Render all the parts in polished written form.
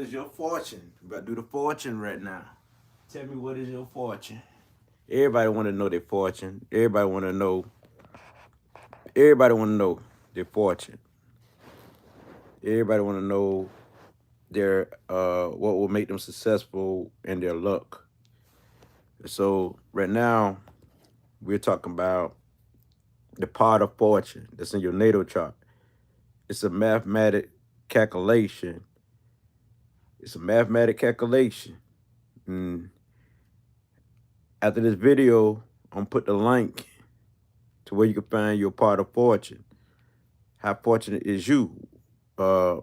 is your fortune? We about to do the fortune right now. Tell me, what is your fortune? Everybody want to know their fortune. Everybody want to know their fortune. Everybody want to know their what will make them successful and their luck. So right now we're talking about the part of fortune that's in your natal chart. It's a mathematic calculation. It's a mathematic calculation. And after this video, I'm gonna put the link to where you can find your part of fortune. How fortunate is you? Uh,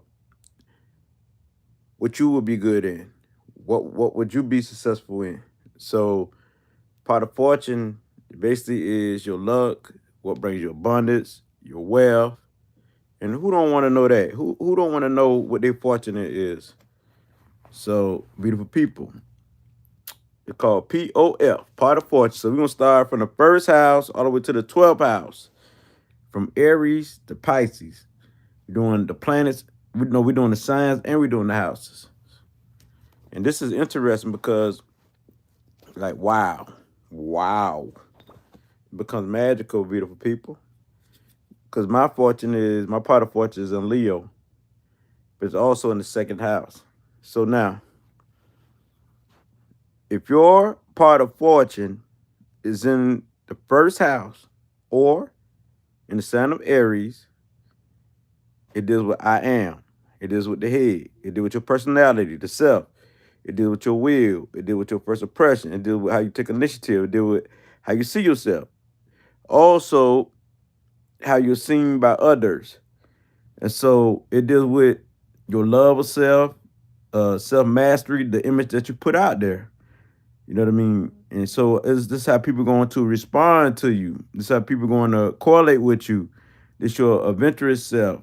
what you would be good in? What would you be successful in? So part of fortune basically is your luck, what brings you abundance, your wealth. And who don't want to know that? Who don't want to know what their fortune is? So beautiful people. It's called POF, part of fortune. So we're gonna start from the first house all the way to the 12th house. From Aries to Pisces. We're doing the planets, we're doing the signs and we're doing the houses. And this is interesting because, like, wow. It becomes magical, beautiful people. Because my part of fortune is in Leo, but it's also in the second house. So now, if your part of fortune is in the first house or in the sign of Aries, it deals with I am. It deals with the head. It deals with your personality, the self. It deals with your will. It deals with your first impression. It deals with how you take initiative. It deals with how you see yourself. Also, how you're seen by others. And so it deals with your love of self, self-mastery, the image that you put out there. You know what I mean? And so this is how people going to respond to you. This is how people going to correlate with you. This your adventurous self,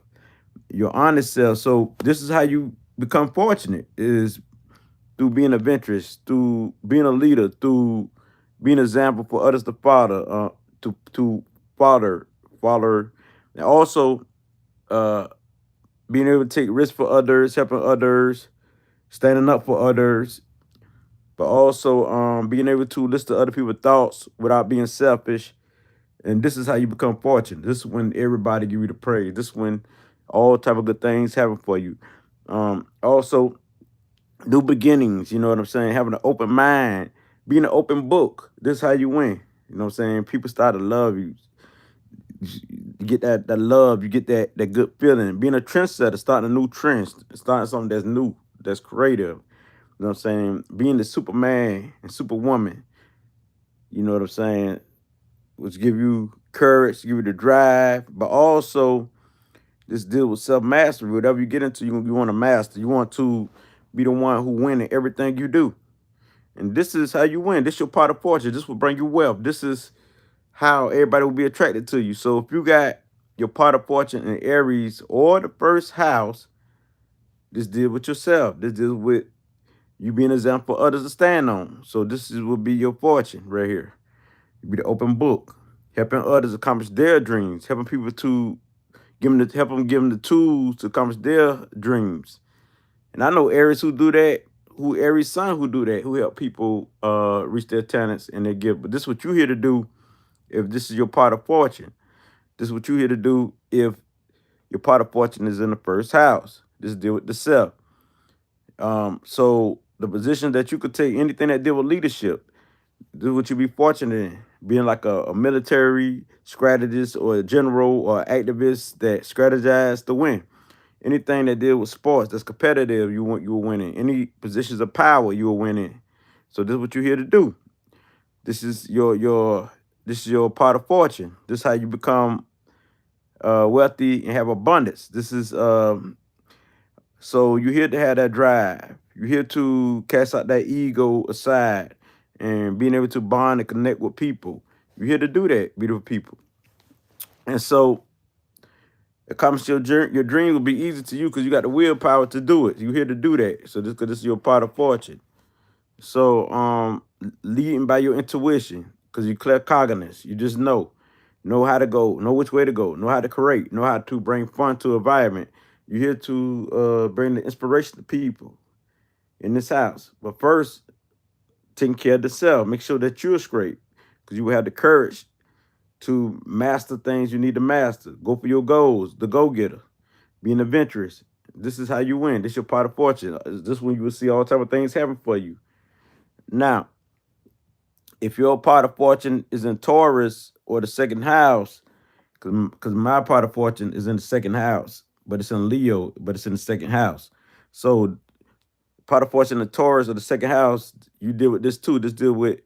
your honest self. So this is how you become fortunate, is through being adventurous, through being a leader, through being an example for others to follow, to follow, and also uh, being able to take risks for others, helping others, standing up for others, but also being able to listen to other people's thoughts without being selfish. And this is how you become fortunate. This is when everybody give you the praise. This is when all type of good things happen for you. Also, new beginnings, you know what I'm saying? Having an open mind, being an open book. This is how you win. You know what I'm saying? People start to love you. You get that love, you get that good feeling. Being a trendsetter, starting a new trend, starting something that's new, that's creative. You know what I'm saying? Being the Superman and Superwoman, you know what I'm saying? Which give you courage, give you the drive, but also this deal with self-mastery. Whatever you get into, you want to master. You want to be the one who win in everything you do. And this is how you win. This is your part of fortune. This will bring you wealth. This is how everybody will be attracted to you. So if you got your part of fortune in Aries or the first house, this deal with yourself. This deals with you being an example for others to stand on. So will be your fortune right here. You be the open book, helping others accomplish their dreams, helping people to help them give them the tools to accomplish their dreams. And I know Aries who do that, Aries son who do that, who help people reach their talents and their gift. But this is what you're here to do if this is your part of fortune. This is what you're here to do if your part of fortune is in the first house. This deal with the self. So the position that you could take, anything that deal with leadership, this is what you be fortunate in. Being like a military strategist or a general or activist that strategize to win. Anything that deal with sports that's competitive, you will win in. Any positions of power, you will win in. So this is what you're here to do. This is your part of fortune. This is how you become wealthy and have abundance. This is so you're here to have that drive. You're here to cast out that ego aside and being able to bond and connect with people. You're here to do that, beautiful people. And so accomplish your dream will be easy to you because you got the willpower to do it. You're here to do that. So this is your part of fortune. So leading by your intuition, because you clear cognize. You just know how to go, know which way to go, know how to create, know how to bring fun to environment. You're here to bring the inspiration to people. in this house. But first, taking care of the self. Make sure that you're straight, because you will have the courage to master things you need to master. Go for your goals, the go-getter, being adventurous. This is how you win. This is your part of fortune. This is when you will see all type of things happen for you. Now, if your part of fortune is in Taurus or the second house, because my part of fortune is in the second house, but it's in Leo, but it's in the second house. So part of fortune in Taurus or the second house, you deal with this too. This deal with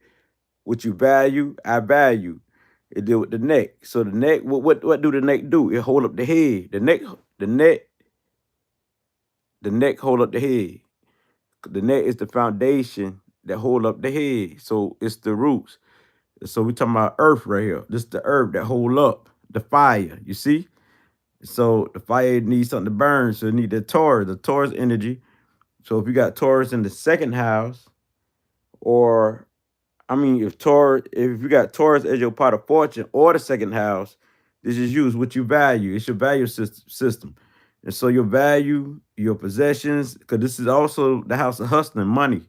what you value, I value. It deal with the neck. So the neck, what do the neck do? It hold up the head. The neck hold up the head. The neck is the foundation that hold up the head. So it's the roots. So we talking about earth right here. This is the earth that hold up the fire. You see? So the fire needs something to burn. So it need the Taurus energy. So if you got Taurus in the second house, or if you got Taurus as your part of fortune or the second house, this is you. It's what you value. It's your value system. And so your value, your possessions, because this is also the house of hustling, money,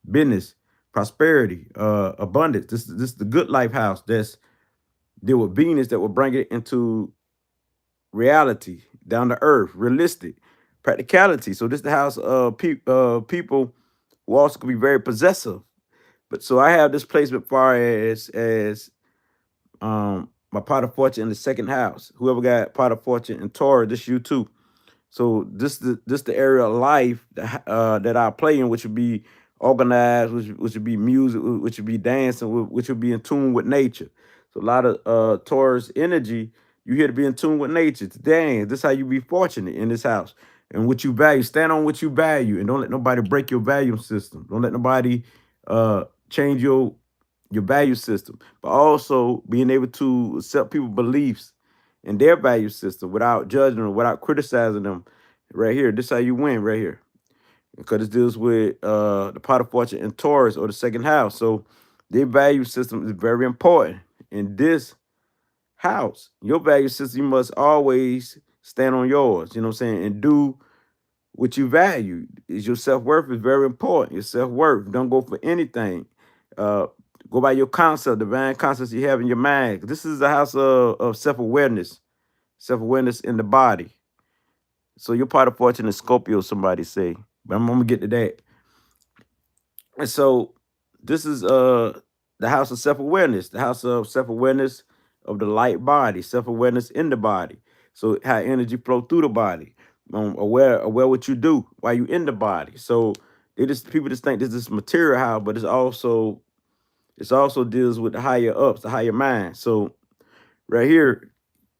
business, prosperity, abundance. This is the good life house that's deal with Venus that will bring it into reality, down to earth, realistic, practicality. So this is the house of people who also can be very possessive. But so I have this placement far as my pot of fortune in the second house. Whoever got pot of fortune in Taurus, this you too. So this the area of life that I play in, which would be organized, which would be music, which would be dancing, which would be in tune with nature. So a lot of Taurus energy, you here to be in tune with nature, to dance. This is how you be fortunate in this house. And what you value, stand on what you value, and don't let nobody break your value system. Don't let nobody change your value system. But also being able to accept people's beliefs and their value system without judging them, without criticizing them. Right here, this is how you win right here. Because it deals with the pot of fortune in Taurus or the second house. So their value system is very important. In this house, your value system, you must always stand on yours, you know what I'm saying, and do what you value. Is your self-worth is very important. Your self-worth. Don't go for anything. Uh, go by your concept, divine concepts you have in your mind. This is a house of self-awareness. Self-awareness in the body. So your part of fortune is Scorpio, somebody say. But I'm gonna get to that. And so this is the house of self-awareness, the house of self-awareness of the light body, self-awareness in the body. So how energy flow through the body. Aware what you do while you in the body. So people just think this is material house, but it's also deals with the higher ups, the higher mind. So right here,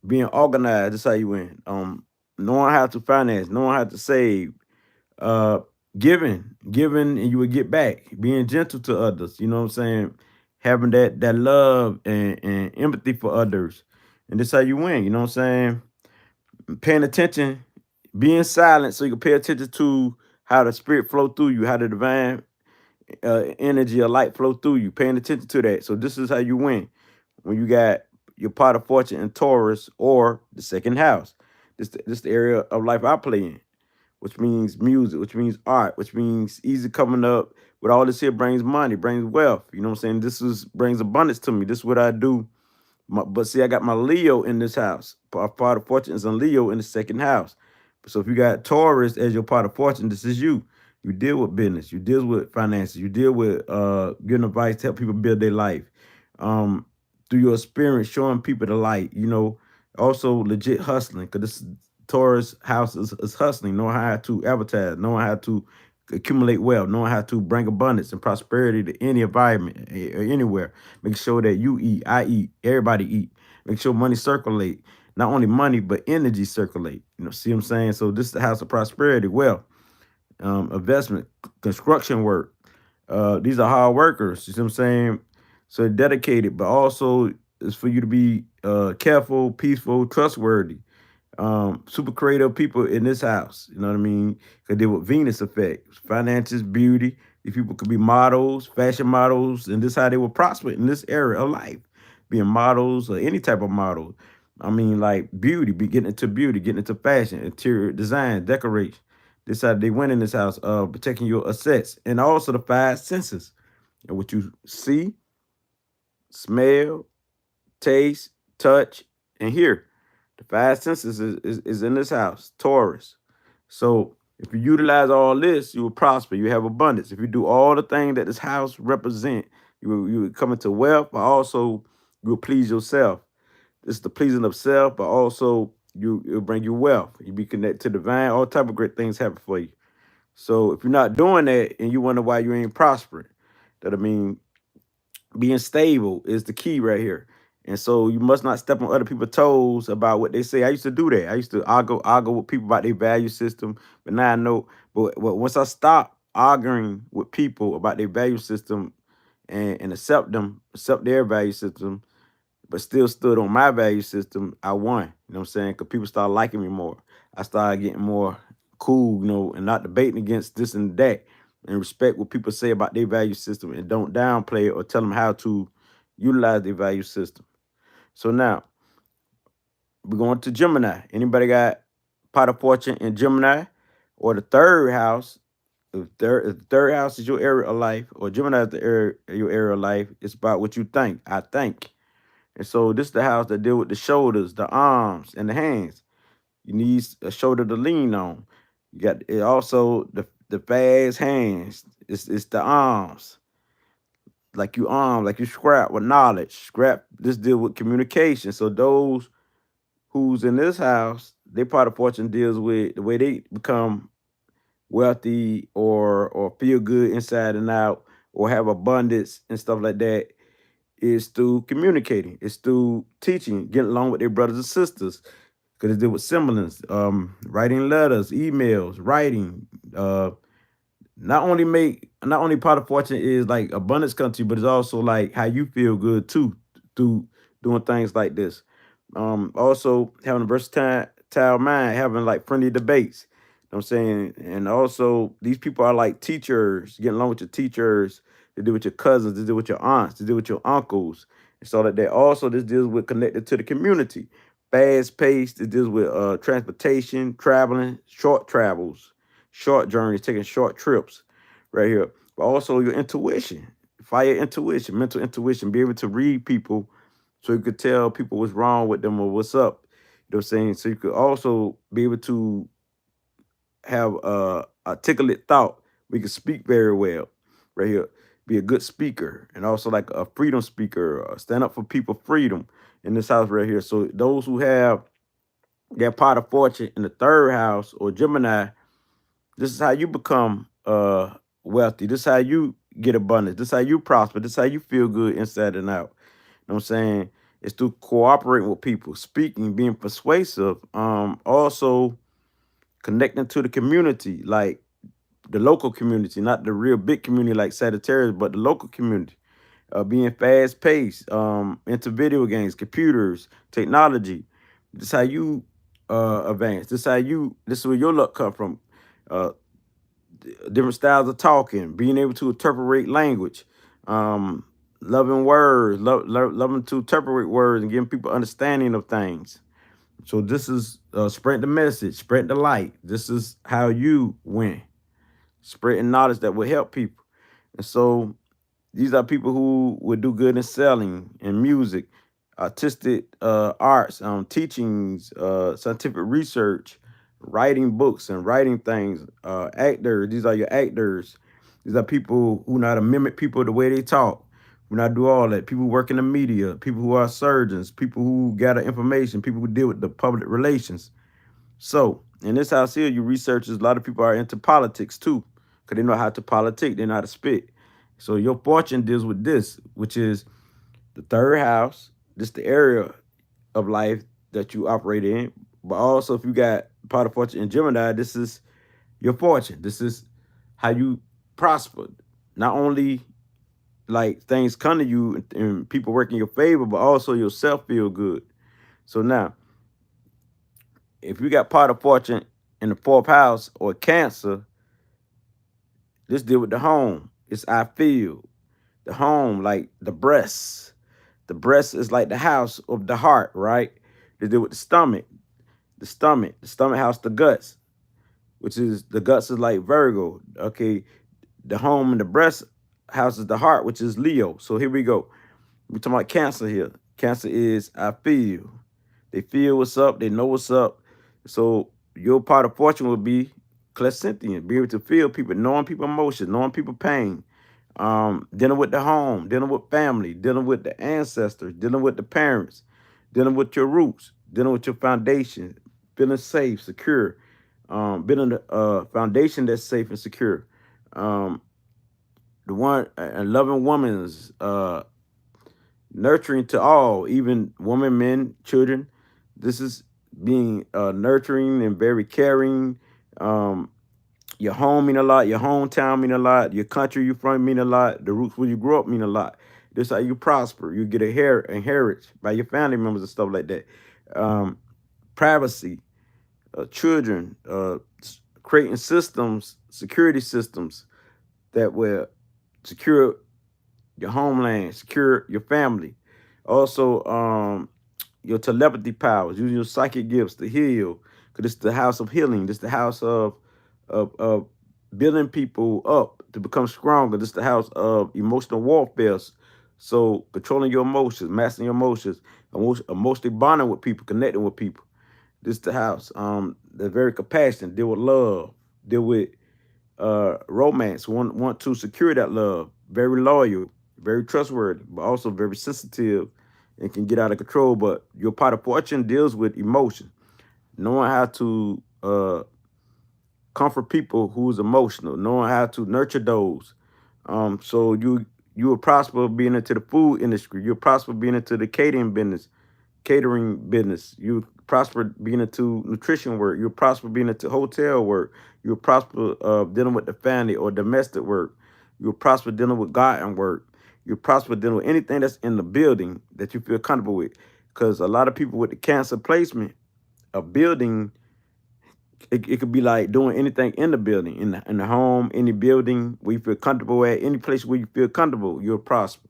being organized, that's how you win. Knowing how to finance, knowing how to save, uh, giving, and you would get back. Being gentle to others, you know what I'm saying? Having that love and empathy for others. And that's how you win, you know what I'm saying? Paying attention, being silent so you can pay attention to how the spirit flow through you, how the divine energy or light flow through you, paying attention to that. So this is how you win when you got your pot of fortune in Taurus or the second house. This the area of life I play in, which means music, which means art, which means easy coming up with all this here brings money, brings wealth. You know what I'm saying? Brings abundance to me. This is what I do. But see, I got my Leo in this house. Part of fortune is in Leo in the second house. So if you got Taurus as your part of fortune, this is you. You deal with business. You deal with finances. You deal with giving advice to help people build their life. Through your experience, showing people the light. You know, also legit hustling, because this Taurus house is hustling, knowing how to advertise, knowing how to accumulate wealth, knowing how to bring abundance and prosperity to any environment or anywhere. Make sure that you eat, I eat, everybody eat. Make sure money circulate. Not only money, but energy circulate. You know, see what I'm saying? So this is the house of prosperity, wealth, investment, construction work. These are hard workers, you see what I'm saying? So they're dedicated, but also it's for you to be careful, peaceful, trustworthy. Super creative people in this house, you know what I mean? Because they with Venus effect, finances, beauty. These people could be models, fashion models, and this is how they will prosper in this area of life, being models or any type of model. I mean, like beauty, getting into beauty, getting into fashion, interior design, decoration. This how they win in this house, protecting your assets. And also the five senses. And what you see, smell, taste, touch, and hear. The five senses is in this house, Taurus. So if you utilize all this, you will prosper. You have abundance. If you do all the things that this house represent, you will come into wealth, but also you will please yourself. It's the pleasing of self, but also it'll bring you wealth. You be connected to divine. All type of great things happen for you. So if you're not doing that and you wonder why you ain't prospering, that I mean, being stable is the key right here. And so you must not step on other people's toes about what they say. I used to do that. I used to argue with people about their value system, but now I know. But once I stopped arguing with people about their value system and accept their value system, but still stood on my value system, I won. You know what I'm saying? Because people started liking me more. I started getting more cool, and not debating against this and that, and respect what people say about their value system and don't downplay it or tell them how to utilize their value system. So now we're going to Gemini. Anybody got pot of fortune in Gemini or the third house? If the third house is your area of life, or Gemini is your area of life, it's about what you think. I think. And so this is the house that deal with the shoulders, the arms, and the hands. You need a shoulder to lean on. You got it also the fast hands. It's the arms. Like you scrap with knowledge. Scrap this deal with communication. So those who's in this house, they part of fortune deals with the way they become wealthy or feel good inside and out or have abundance and stuff like that is through communicating. It's through teaching, getting along with their brothers and sisters. Because they deal with semblance, writing letters, emails, writing. Not only part of fortune is like abundance country, but it's also like how you feel good too through doing things like this. Also having a versatile mind, having like friendly debates. You know what I'm saying? And also these people are like teachers, getting along with your teachers, they deal with your cousins, they deal with your aunts, they deal with your uncles. And so that they also this deals with connected to the community. Fast paced, it deals with transportation, traveling, short travels, short journeys, taking short trips right here. But also your intuition, fire intuition, mental intuition, be able to read people so you could tell people what's wrong with them or what's up. You know what I'm saying? So you could also be able to have articulate thought. We can speak very well right here. Be a good speaker and also like a freedom speaker, stand up for people freedom in this house right here. So those who have their pot of fortune in the third house or Gemini, this is how you become wealthy. This is how you get abundance. This is how you prosper. This is how you feel good inside and out. You know what I'm saying? It's through cooperating with people, speaking, being persuasive, also connecting to the community, like the local community, not the real big community like Sagittarius, but the local community. Being fast paced, into video games, computers, technology. This is how you advance. This is where your luck come from. Uh, Different styles of talking, being able to interpret language, loving words, loving to interpret words and giving people understanding of things. So this is spread the message, spread the light. This is how you win. Spreading knowledge that will help people. And so these are people who would do good in selling and music, artistic arts, teachings, scientific research, writing books and writing things, actors. These are your actors. These are people who know how to mimic people the way they talk. Who not do all that. People who work in the media, people who are surgeons, people who gather information, people who deal with the public relations. So in this house here, you researchers, a lot of people are into politics too, because they know how to politic, they know how to spit. So your fortune deals with this, which is the third house. This the area of life that you operate in. But also, if you got part of fortune in Gemini, this is your fortune. This is how you prosper. Not only like things come to you and people work in your favor, but also yourself feel good. So now, if you got part of fortune in the fourth house or Cancer, this deal with the home. It's I feel. The home, like the breast. The breast is like the house of the heart, right? They deal with the stomach. The stomach house, the guts. which is the guts is like Virgo. Okay, the home and the breast house is the heart, which is Leo. So here we go. We're talking about Cancer here. Cancer is I feel. They feel what's up. They know what's up. So your part of fortune will be clairsentient, be able to feel people, knowing people emotions, knowing people pain, dealing with the home, dealing with family, dealing with the ancestors, dealing with the parents, dealing with your roots, dealing with your foundation, feeling safe, secure, building a foundation that's safe and secure. Um, the one a loving woman's nurturing to all, even women, men, children. This is being nurturing and very caring. Um, your home mean a lot. Your hometown mean a lot. Your country you from mean a lot. The roots where you grew up mean a lot. This is how you prosper. You get inherit by your family members and stuff like that. Um, Privacy, children, creating systems, security systems that will secure your homeland, secure your family. Also, your telepathy powers, using your psychic gifts to heal. Because it's the house of healing. This the house of building people up to become stronger. This the house of emotional warfare. So controlling your emotions, mastering your emotions, emotionally bonding with people, connecting with people. This the house. They're very compassionate, deal with love, deal with romance, want to secure that love, very loyal, very trustworthy, but also very sensitive and can get out of control. But your part of fortune deals with emotion, knowing how to comfort people who's emotional, knowing how to nurture those. So you will prosper being into the food industry. You'll prosper being into the catering business. You prosper being into nutrition work. You prosper being into hotel work. You prosper dealing with the family or domestic work. You prosper dealing with garden work. You prosper dealing with anything that's in the building that you feel comfortable with. Because a lot of people with the Cancer placement, a building, it could be like doing anything in the building, in the home, any building where you feel comfortable at, any place where you feel comfortable, you'll prosper.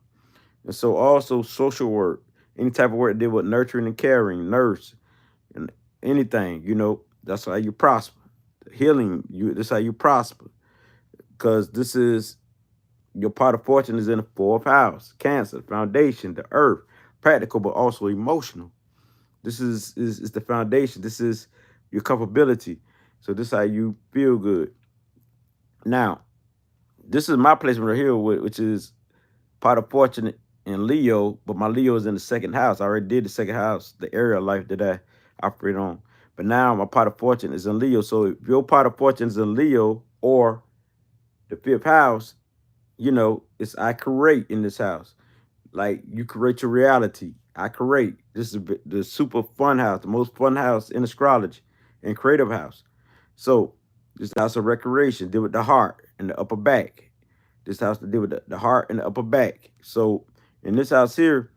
And so also social work, any type of work that deal with nurturing and caring, nurse, and anything, that's how you prosper. Healing, this how you prosper. Because this is your part of fortune is in the fourth house. Cancer, foundation, the earth, practical but also emotional. This is the foundation. This is your comfortability. So this is how you feel good. Now, this is my placement right here, which is part of fortune in Leo, but my Leo is in the second house. I already did the second house, the area of life that I operate on. But now my part of fortune is in Leo. So if your part of fortune is in Leo or the fifth house, it's I create in this house. Like you create your reality. I create. This is the super fun house, the most fun house in astrology and creative house. So this house of recreation, deal with the heart and the upper back. This house to deal with the heart and the upper back. So in this house here,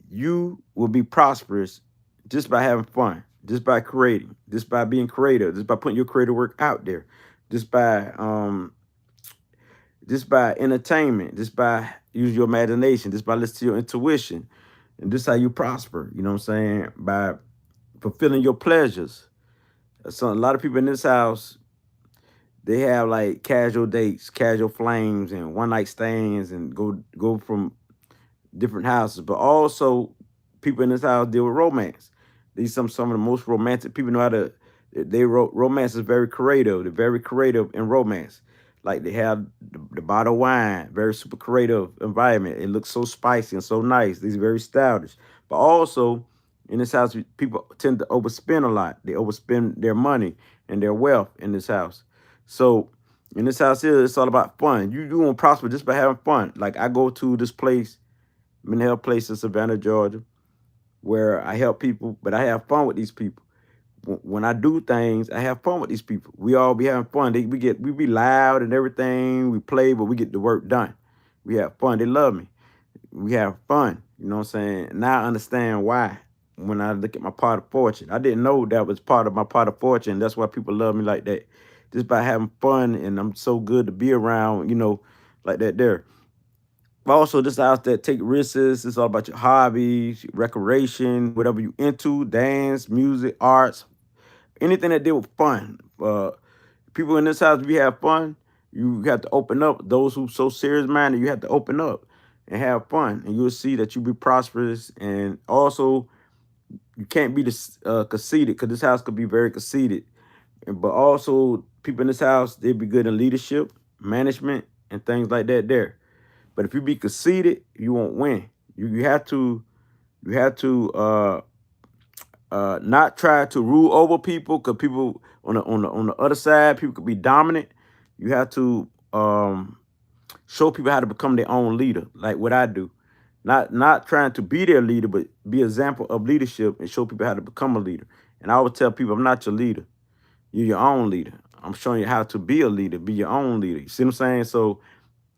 you will be prosperous just by having fun, just by creating, just by being creative, just by putting your creative work out there, just by entertainment, just by using your imagination, just by listening to your intuition. And this is how you prosper, you know what I'm saying? By fulfilling your pleasures. So a lot of people in this house, they have like casual dates, casual flames, and one night stands, and go from different houses. But also, people in this house deal with romance. These some of the most romantic people know how to. Romance is very creative. They're very creative in romance. Like they have the bottle of wine, very super creative environment. It looks so spicy and so nice. These are very stylish. But also, in this house, people tend to overspend a lot. They overspend their money and their wealth in this house. So in this house here, it's all about fun. You won't prosper just by having fun. Like I go to this place, mental health place in Savannah, Georgia, where I help people, but I have fun with these people. When I do things, I have fun with these people. We all be having fun. We be loud and everything. We play, but we get the work done. We have fun. They love me. We have fun. You know what I'm saying? Now I understand why when I look at my part of fortune. I didn't know that was part of my part of fortune. That's why people love me like that. Just by having fun, and I'm so good to be around, like that there. Also, this house that take risks. It's all about your hobbies, recreation, whatever you into, dance, music, arts, anything that deal with fun. people in this house, we have fun. You have to open up. Those who so serious minded, you have to open up and have fun, and you'll see that you be prosperous. And also, you can't be conceited, because this house could be very conceited. But also, people in this house, they be good in leadership, management, and things like that. There, but if you be conceited, you won't win. You have to not try to rule over people, because people on the other side, people could be dominant. You have to show people how to become their own leader, like what I do. Not trying to be their leader, but be an example of leadership and show people how to become a leader. And I always tell people, I'm not your leader. You're your own leader. I'm showing you how to be a leader, be your own leader. You see what I'm saying? So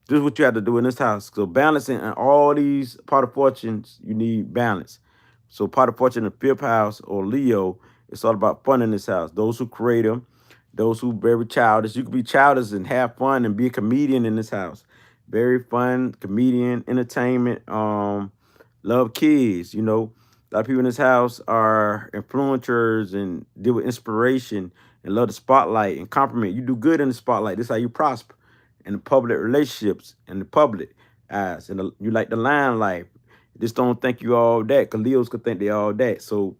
this is what you have to do in this house. So balancing in all these part of fortunes, you need balance. So part of fortune in the fifth house or Leo, it's all about fun in this house. Those who create them, those who very childish. You can be childish and have fun and be a comedian in this house. Very fun, comedian, entertainment, love kids, A lot of people in this house are influencers and deal with inspiration and love the spotlight and compliment. You do good in the spotlight. This is how you prosper in the public relationships, in the public eyes. And you like the limelight. Just don't think you all that, because Leos could think they all that. So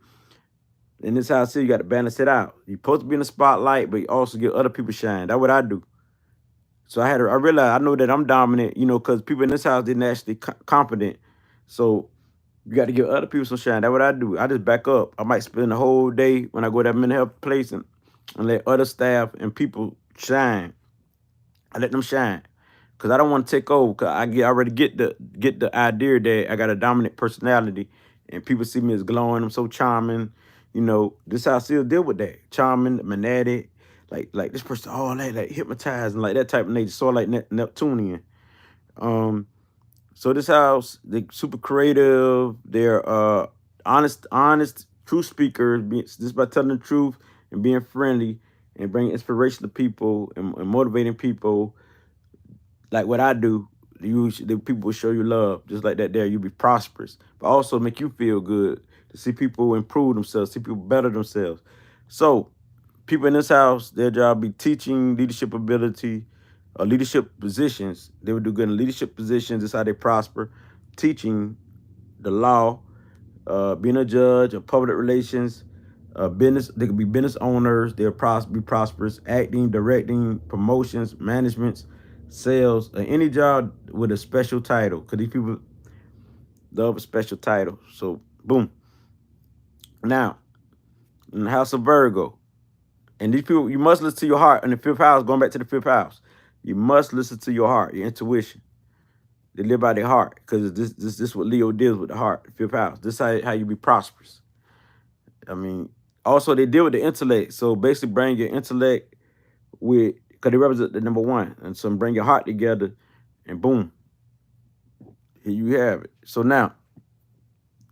in this house here, you got to balance it out. You're supposed to be in the spotlight, but you also give other people shine. That's what I do. So I realized, I know that I'm dominant, because people in this house didn't actually confident. So you got to give other people some shine. That's what I do. I just back up. I might spend the whole day when I go to that mental health place and let other staff and people shine. I let them shine, because I don't want to take over. Because I already get the idea that I got a dominant personality, and people see me as glowing. I'm so charming. This house still deal with that. Charming, magnetic, like this person, all that, like hypnotizing, like that type of nature, sort of like Neptunian. So this house, they super creative. They're honest, true speakers. Just by telling the truth and being friendly and bringing inspiration to people and motivating people, like what I do. The people will show you love, just like that. There, you'll be prosperous, but also make you feel good to see people improve themselves, see people better themselves. So people in this house, their job be teaching leadership ability, leadership positions. They would do good in leadership positions. That's how they prosper. Teaching the law, being a judge, of public relations, business. They could be business owners. They'll be prosperous. Acting, directing, promotions, managements, sales, any job with a special title. Because these people love a special title. So boom. Now, in the house of Virgo, and these people, you must listen to your heart. In the fifth house, going back to the fifth house, you must listen to your heart, your intuition. They live by their heart, because this is what Leo deals with, the heart, the fifth house. This is how you be prosperous. I mean, also they deal with the intellect. So basically bring your intellect with, because they represent the number one. And so bring your heart together and boom, here you have it. So now,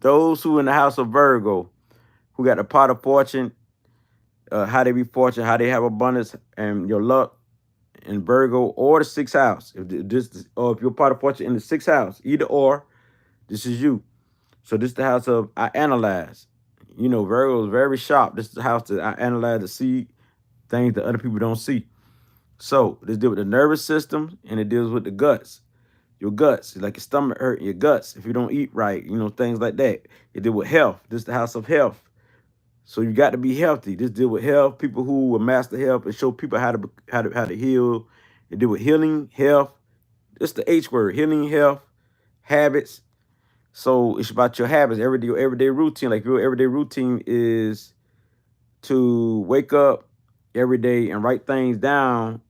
those who in the house of Virgo, who got the pot of fortune, how they be fortunate, how they have abundance and your luck in Virgo or the sixth house. If you're part of fortune in the sixth house, either or, this is you. So this is the house of I analyze. Virgo is very sharp. This is the house that I analyze to see things that other people don't see. So this deals with the nervous system, and it deals with the guts. Your guts, like your stomach hurt, your guts. If you don't eat right, things like that. It deals with health. This is the house of health. So you got to be healthy. This deal with health. People who will master health and show people how to heal. It deal with healing, health. It's the H word: healing, health, habits. So it's about your habits, your everyday routine. Like your everyday routine is to wake up every day and write things down.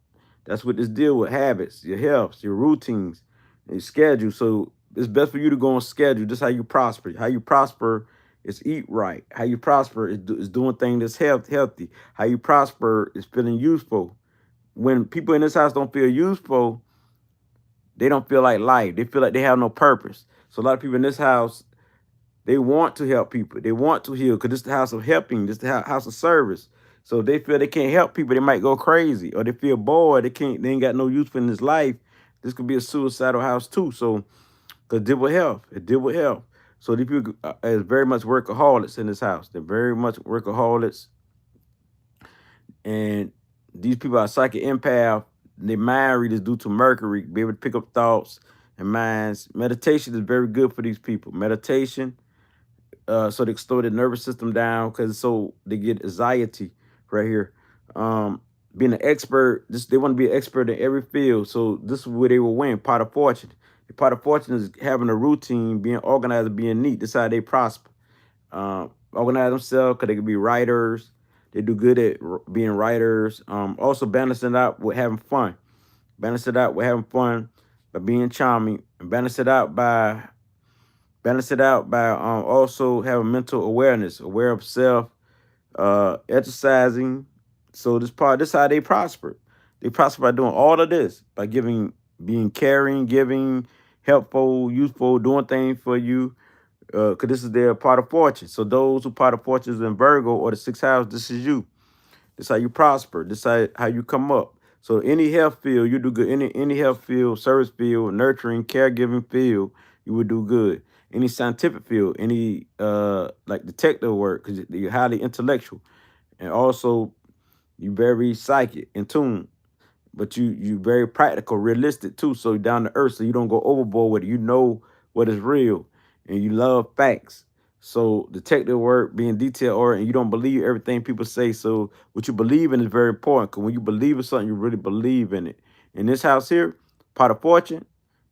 That's what this deal with: habits, your health, your routines, and your schedule. So it's best for you to go on schedule. This is how you prosper. How you prosper is eat right. How you prosper is doing things that's healthy. How you prosper is feeling useful. When people in this house don't feel useful, they don't feel like life. They feel like they have no purpose. So a lot of people in this house, they want to help people. They want to heal, because this is the house of helping. This is the house of service. So if they feel they can't help people, they might go crazy. Or they feel bored, they ain't got no use for in this life. This could be a suicidal house too. So, because deal with health. It deal with health. So these people is very much workaholics in this house. They're very much workaholics. And These people are psychic empath. They mind readers due to Mercury, be able to pick up thoughts and minds. Meditation is very good for these people. Meditation, so they slow their nervous system down because so they get anxiety right here. Being an expert, they want to be an expert in every field. So this is where they will win. Pot of fortune. The pot of fortune is having a routine, being organized, and being neat. This is how they prosper. Organize themselves because they can be writers. They do good at being writers. Also balance it out with having fun. Balance it out with having fun by being charming, and balance it out by also having mental awareness, aware of self, exercising. So this how they prosper. They prosper by doing all of this, by being caring, giving, helpful, useful, doing things for you. Because this is their part of fortune. So those who part of fortune is in Virgo or the sixth house, this is you. This is how you prosper. This is how you come up. So any health field, you do good. Any health field, service field, nurturing, caregiving field, you would do good. Any scientific field, any like detective work, because you're highly intellectual. And also you very psychic, in tune. But you very practical, realistic too. So you're down to earth, so you don't go overboard with it. You know what is real, and you love facts. So detective work, being detail oriented, and you don't believe everything people say. So what you believe in is very important. Because when you believe in something, you really believe in it. In this house here, pot of fortune.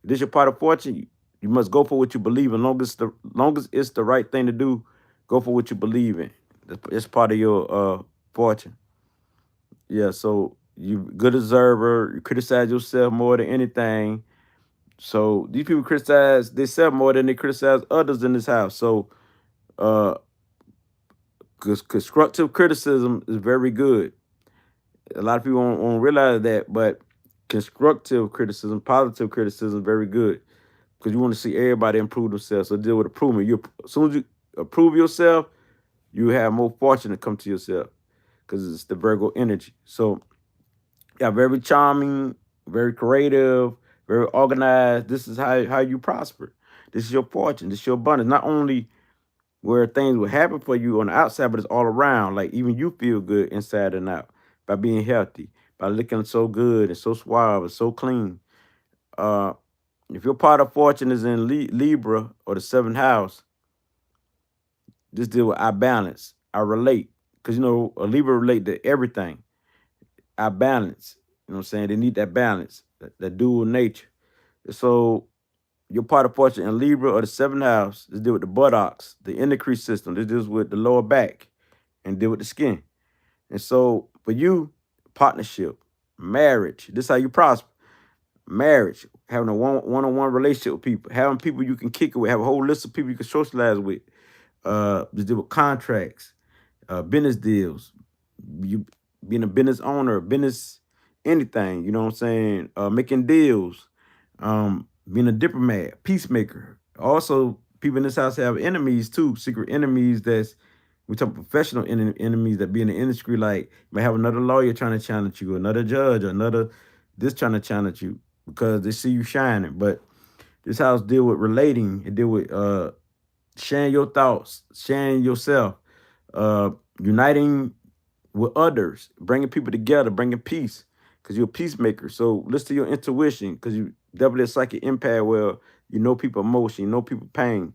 If this is your pot of fortune. You must go for what you believe in. Long as it's the right thing to do, go for what you believe in. It's part of your fortune. Yeah, so you good observer, you criticize yourself more than anything. So these people criticize themselves more than they criticize others in this house. So uh constructive criticism is very good. A lot of people won't realize that, but constructive criticism, positive criticism is very good. Because you want to see everybody improve themselves. So deal with improvement. As soon as you approve yourself, you have more fortune to come to yourself. Because it's the Virgo energy. So yeah, very charming, very creative, very organized. This is how you prosper. This is your fortune. This is your abundance. Not only where things will happen for you on the outside, but it's all around. Like even you feel good inside and out by being healthy, by looking so good and so suave and so clean. Uh, if your part of fortune is in Libra or the seventh house, this deal with I balance, I relate. Because you know, a Libra relate to everything. I balance. You know what I'm saying? They need that balance, that dual nature. So your part of fortune in Libra or the seventh house, this deal with the buttocks, the endocrine system. This deals with the lower back and deal with the skin. And so for you, partnership, marriage, this is how you prosper. Marriage, having a one-on-one relationship with people, having people you can kick it with, have a whole list of people you can socialize with. This deal with contracts, business deals, you being a business owner, business anything, you know what I'm saying? Making deals, being a diplomat, peacemaker. Also, people in this house have enemies too, secret enemies we talk professional enemies that be in the industry, like you may have another lawyer trying to challenge you, another judge, another this trying to challenge you because they see you shining. But this house deal with relating, it deal with sharing your thoughts, sharing yourself, uniting with others, bringing people together, bringing peace, because you're a peacemaker. So listen to your intuition, because you definitely a psychic empath where you know people emotion, you know people pain.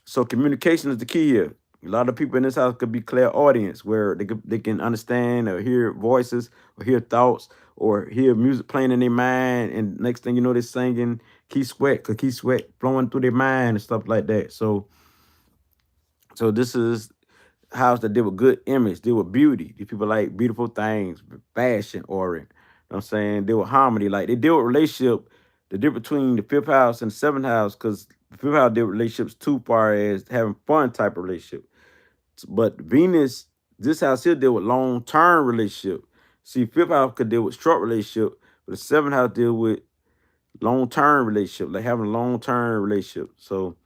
So communication is the key here. A lot of people in this house could be clairaudience, where they can understand or hear voices or hear thoughts or hear music playing in their mind, and next thing you know, they're singing key sweat, because key sweat flowing through their mind and stuff like that. So this is house that deal with good image, deal with beauty. These people like beautiful things, fashion orient. You know what I'm saying? Deal with harmony. Like they deal with relationship, the difference between the fifth house and the seventh house, because the fifth house deal with relationships too far as having fun type of relationship. But Venus, this house here deal with long-term relationship. See, fifth house could deal with short relationship, but the seventh house deal with long-term relationship, like having a long-term relationship. So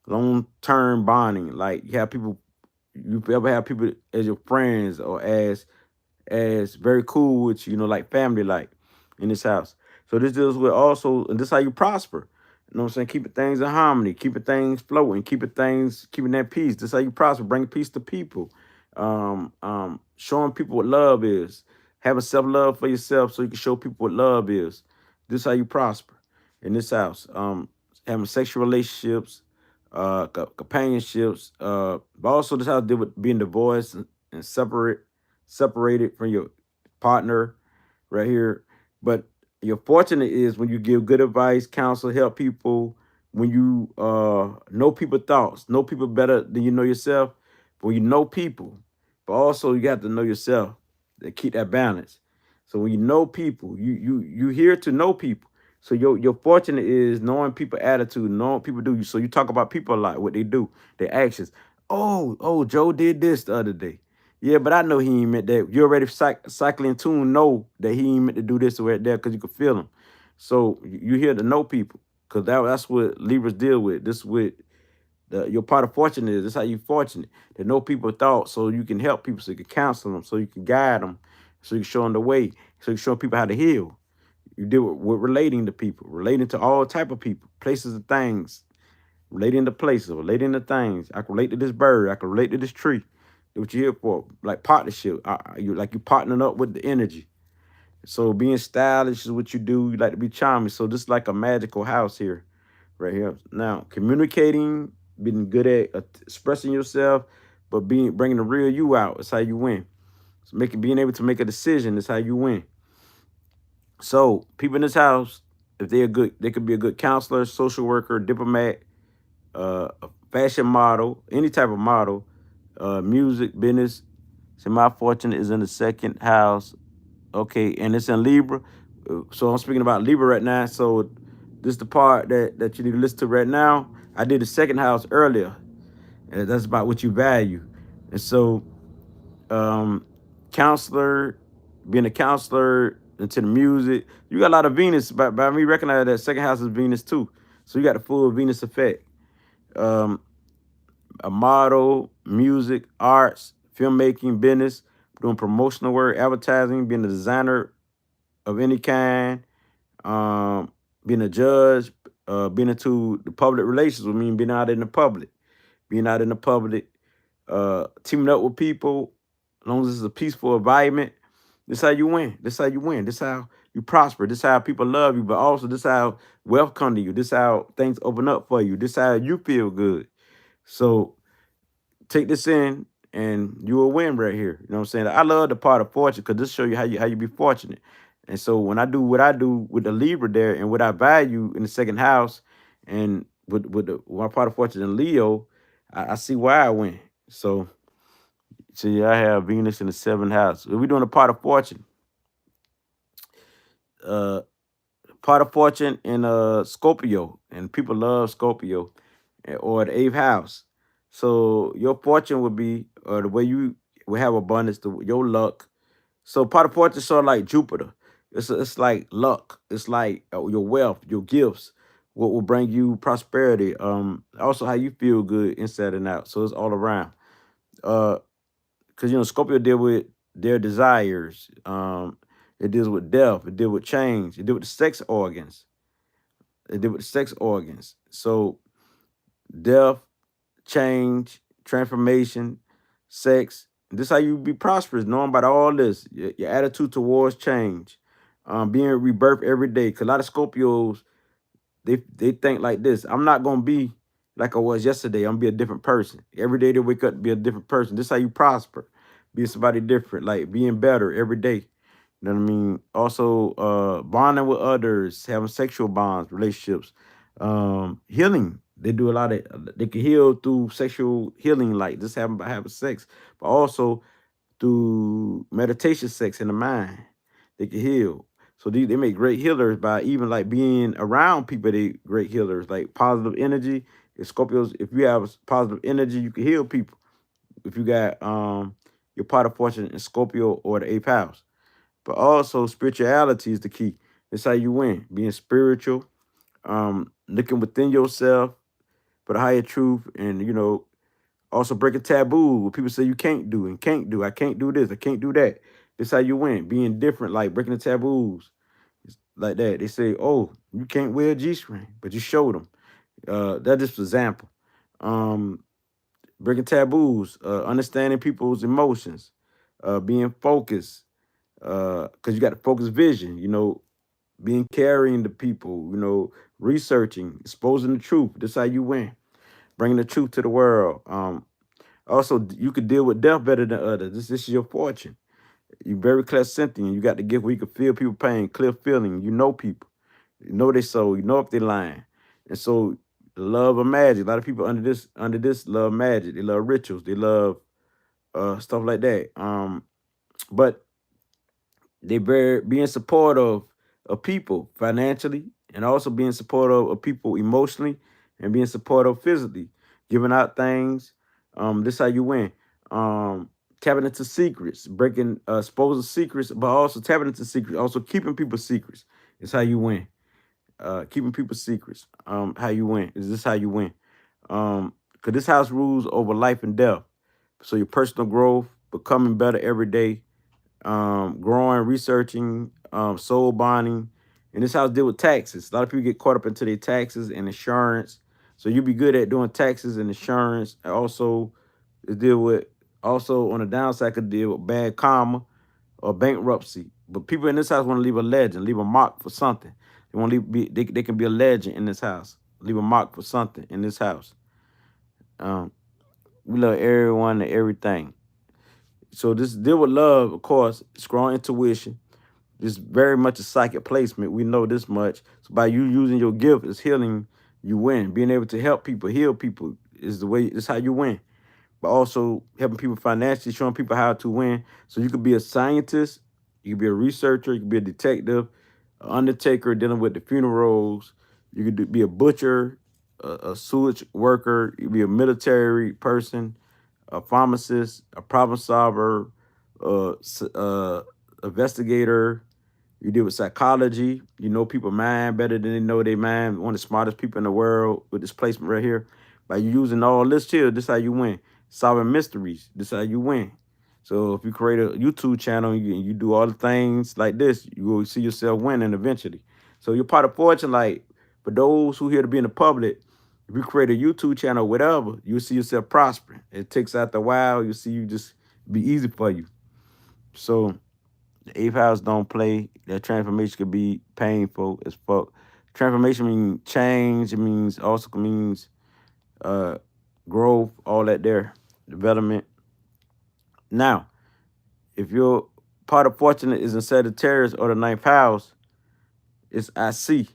long-term bonding, like you ever have people as your friends or as very cool with you, you know, like family like in this house. So this deals with also, and this is how you prosper. You know what I'm saying? Keeping things in harmony, keeping things flowing, keeping that peace. This is how you prosper, bring peace to people. Showing people what love is, having self-love for yourself so you can show people what love is. This is how you prosper in this house. Having sexual relationships, companionships, but also this house deal with being divorced and separated from your partner right here. But your fortunate is when you give good advice, counsel, help people, when you know people thoughts, know people better than you know yourself. But when you know people, but also you got to know yourself to keep that balance. So when you know people, you here to know people. So your fortunate is knowing people attitude, knowing what people do. So you talk about people a lot, what they do, their actions. Oh, Joe did this the other day. Yeah, but I know he ain't meant that. You already cycling tune know that he ain't meant to do this or right there because you can feel him. So you here to know people because that's what Libras deal with. This with your part of fortune is. This how you fortunate to know people thoughts so you can help people, so you can counsel them, so you can guide them, so you can show them the way, so you can show people how to heal. You deal with relating to people, relating to all type of people, places and things, relating to places, relating to things. I can relate to this bird. I can relate to this tree. That's what you here for, like partnership. You partnering up with the energy. So being stylish is what you do. You like to be charming. So this is like a magical house here, right here. Now communicating, being good at expressing yourself, but bringing the real you out. That's how you win. So being able to make a decision is how you win. So people in this house, if they're good, they could be a good counselor, social worker, diplomat, a fashion model, any type of model, music, business. So my fortune is in the second house. Okay, and it's in Libra. So I'm speaking about Libra right now. So this is the part that you need to listen to right now. I did the second house earlier, and that's about what you value. And so counselor, being a counselor into the music. You got a lot of Venus, by me recognize that second house is Venus too. So you got the full Venus effect. Um, a model, music, arts, filmmaking, business, doing promotional work, advertising, being a designer of any kind, being a judge, being into the public relations, would mean being out in the public, teaming up with people, as long as it's a peaceful environment. This how you win. This how you win. This how you prosper. This how people love you, but also this how wealth come to you. This how things open up for you. This how you feel good. So take this in and you will win right here. You know what I'm saying? I love the part of fortune because this show you how you be fortunate. And so when I do what I do with the Libra there and what I value in the second house and with my part of fortune in Leo, I see why I win. So yeah, I have Venus in the seventh house. We're doing a part of fortune. Uh Part of fortune in Scorpio, and people love Scorpio, or the eighth house. So your fortune would be, the way you will have abundance, your luck. So part of fortune is sort of like Jupiter. It's like luck. It's like your wealth, your gifts, what will bring you prosperity. Also how you feel good inside and out. So it's all around. Uh, because Scorpio deal with their desires. It deals with death. It deals with change. It deals with the sex organs. It deals with the sex organs. So death, change, transformation, sex. This how you be prosperous, knowing about all this. Your attitude towards change, being rebirth every day. Cause a lot of Scorpios, they think like this. I'm not gonna be like I was yesterday. I'm gonna be a different person. Every day they wake up to be a different person. This how you prosper. Be somebody different, like being better every day. You know what I mean? Also, bonding with others, having sexual bonds, relationships, healing. They do a lot of. They can heal through sexual healing, like just having sex, but also through meditation, sex in the mind. They can heal. So they make great healers by even like being around people. They great healers, like positive energy. If Scorpios, if you have positive energy, you can heal people. If you got your part of fortune in Scorpio or the eighth house. But also spirituality is the key. That's how you win. Being spiritual, looking within yourself for the higher truth, and also breaking taboo. What people say you can't do and can't do. I can't do this. I can't do that. That's how you win. Being different, like breaking the taboos, like that. They say, oh, you can't wear a G-string, but you showed them. That's just an example. breaking taboos, understanding people's emotions, being focused, because you got to focus vision, being caring to people, researching, exposing the truth. That's how you win. Bringing the truth to the world. Also, you could deal with death better than others. This is your fortune. You're very clairsentient. You got the gift where you can feel people pain, clear feeling. You know people. You know they soul. You know if they're lying. And so the love of magic. A lot of people under this love magic. They love rituals. They love stuff like that. But they being supportive of people financially, and also being supportive of people emotionally, and being supportive physically, giving out things. This how you win. Tapping into secrets, breaking exposing secrets, but also tapping into secrets, also keeping people's secrets is how you win. Keeping people's secrets. How you win. Is this how you win? Because this house rules over life and death. So your personal growth, becoming better every day, growing, researching, soul bonding. And this house deal with taxes. A lot of people get caught up into their taxes and insurance. So you'll be good at doing taxes and insurance. And also, it deal with, also on the downside, could deal with bad karma or bankruptcy. But people in this house want to leave a legend, leave a mark for something. They want to they can be a legend in this house. Leave a mark for something in this house. Um, we love everyone and everything. So this deal with love, of course, strong intuition. This very much a psychic placement. We know this much. So by you using your gift as healing, you win. Being able to help people, heal people is the way. Is how you win. But also helping people financially, showing people how to win. So you could be a scientist, you could be a researcher, you could be a detective, an undertaker dealing with the funerals. You could be a butcher, a sewage worker. You could be a military person, a pharmacist, a problem solver, investigator. You deal with psychology. You know people mind better than they know their mind. One of the smartest people in the world with this placement right here. By you using all this here, this how you win. Solving mysteries, this how you win. So if you create a YouTube channel and you do all the things like this, you will see yourself winning eventually. So you're part of fortune. Like for those who here to be in the public, if you create a YouTube channel, whatever, you'll see yourself prospering. It takes out the while. You see you just be easy for you. So the eighth house don't play. That transformation could be painful as fuck. Transformation means change. It means also means uh growth, all that there, development. Now, if your part of fortune is in Sagittarius or the ninth house, it's I see,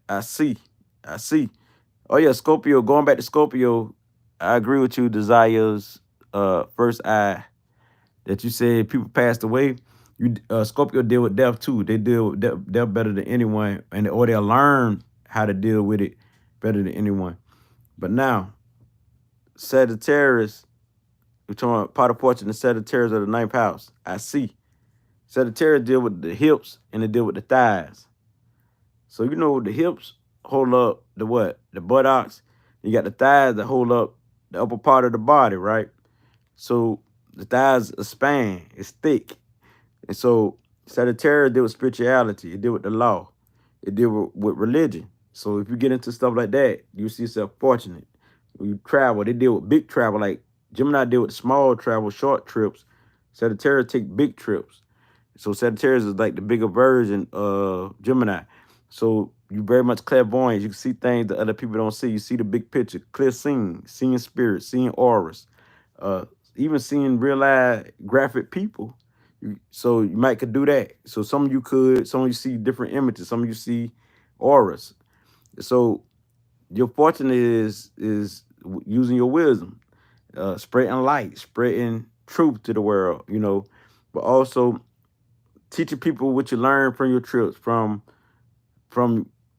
I see, I see. Oh yeah, Scorpio. Going back to Scorpio, I agree with you. Desires, first eye that you said people passed away. You Scorpio deal with death too. They deal with death better than anyone, and or they'll learn how to deal with it better than anyone. But now, Sagittarius, we're talking about part of fortune, the Sagittarius of the ninth house. I see. Sagittarius deal with the hips and they deal with the thighs. So you know the hips hold up the what? The buttocks. You got the thighs that hold up the upper part of the body, right? So the thighs are span, it's thick. And so Sagittarius deal with spirituality, it deal with the law, it deal with religion. So if you get into stuff like that, you see yourself fortunate. When you travel, they deal with big travel, like Gemini deal with small travel, short trips. Sagittarius take big trips. So Sagittarius is like the bigger version of Gemini. So you very much clairvoyant. You can see things that other people don't see. You see the big picture, clear seeing spirits, seeing auras, even seeing real life graphic people. So you might could do that. So some of you could, some of you see different images, some of you see auras. So your fortune is using your wisdom, spreading light, spreading truth to the world, but also teaching people what you learn from your trips, from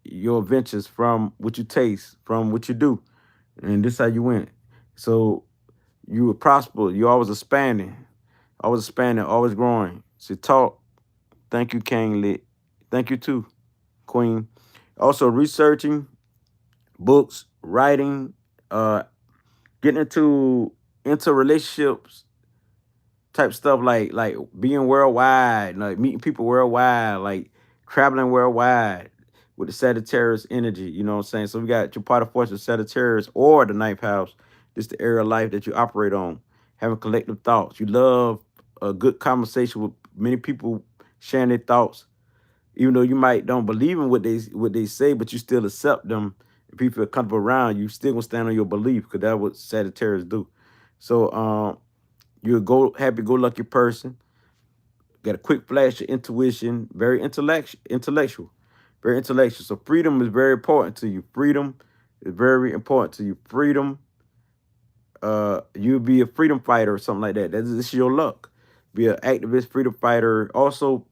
your adventures, from what you taste, from what you do. And this is how you win. So you will prosper. You always expanding, always growing. So talk. Thank you, King Lit. Thank you too, Queen. Also researching books, writing, getting into relationships type stuff, like being worldwide, like meeting people worldwide, like traveling worldwide with the Sagittarius energy, you know what I'm saying? So we got your part of fortune Sagittarius or the ninth house, This the area of life that you operate on. Having collective thoughts. You love a good conversation with many people sharing their thoughts, even though you might don't believe in what they say, but you still accept them. If people feel comfortable around you, still gonna stand on your belief because that's what Sagittarius do. So you're a happy go lucky person. Got a quick flash of intuition. Very intellectual, very intellectual. So freedom is very important to you. Freedom is very important to you. Freedom. You'll be a freedom fighter or something like that. This is your luck. Be an activist, freedom fighter. Also,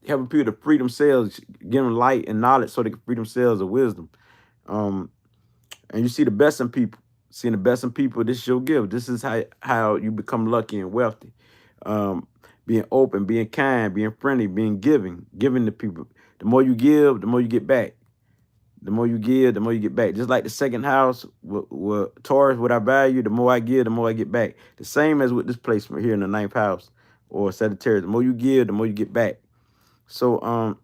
helping people to free themselves, give them light and knowledge so they can free themselves of wisdom. And you see the best in people. Seeing the best in people, this is your gift. This is how you become lucky and wealthy. Being open, being kind, being friendly, being giving to people. The more you give, the more you get back. The more you give, the more you get back. Just like the second house with Taurus, what I value, the more I give, the more I get back. The same as with this placement here in the ninth house or Sagittarius. The more you give, the more you get back. So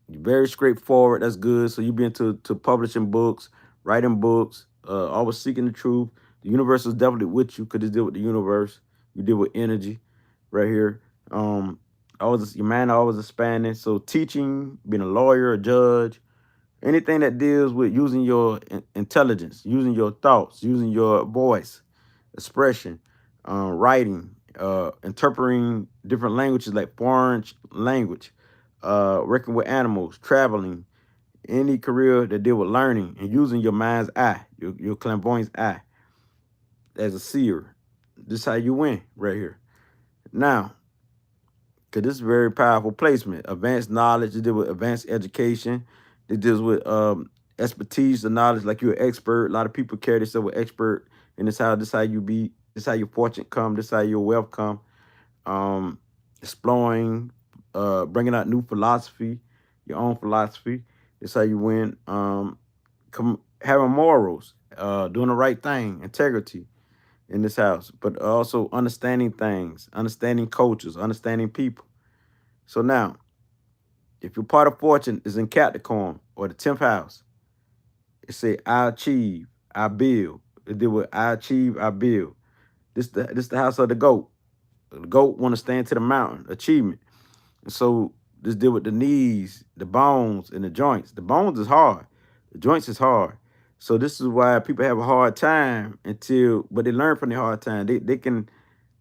you're very straightforward. That's good. So you be into publishing books, writing books, always seeking the truth. The universe is definitely with you because it's deal with the universe. You deal with energy right here. Always your mind always expanding. So teaching, being a lawyer, a judge, anything that deals with using your intelligence, using your thoughts, using your voice, expression, writing, interpreting different languages like foreign language, working with animals, traveling, any career that deal with learning and using your mind's eye, your clairvoyant's eye as a seer. This is how you win right here. Now, because this is a very powerful placement. Advanced knowledge, it deals with advanced education. It deals with expertise, the knowledge, like you're an expert. A lot of people carry themselves with expert, and this how you be, this how your fortune come, this how your wealth come. Exploring, bringing out new philosophy, your own philosophy. This how you win. Having morals, doing the right thing, integrity in this house, but also understanding things, understanding cultures, understanding people. So now, if your part of fortune is in Capricorn or the 10th house, it say I achieve, I build. It deal with I achieve, I build. This the house of the goat. The goat want to stand to the mountain, achievement. And so this deal with the knees, the bones, and the joints. The bones is hard. The joints is hard. So this is why people have a hard time but they learn from the hard time. They can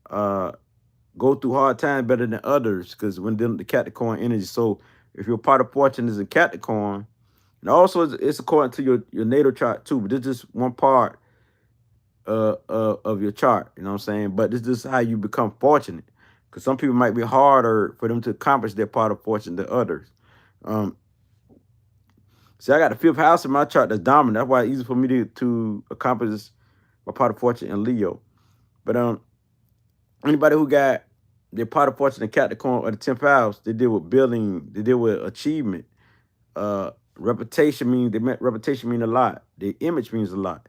go through hard times better than others because when dealing with the Capricorn energy. So if your part of fortune is in Capricorn, and also it's according to your natal chart too, but this is just one part of your chart, you know what I'm saying? But this is how you become fortunate. Because some people might be harder for them to accomplish their part of fortune than others. See, I got the 5th house in my chart that's dominant. That's why it's easy for me to accomplish my part of fortune in Leo. But anybody who got their part of fortune in Capricorn or the 10th house, they deal with building, they deal with achievement. Reputation mean a lot. Their image means a lot.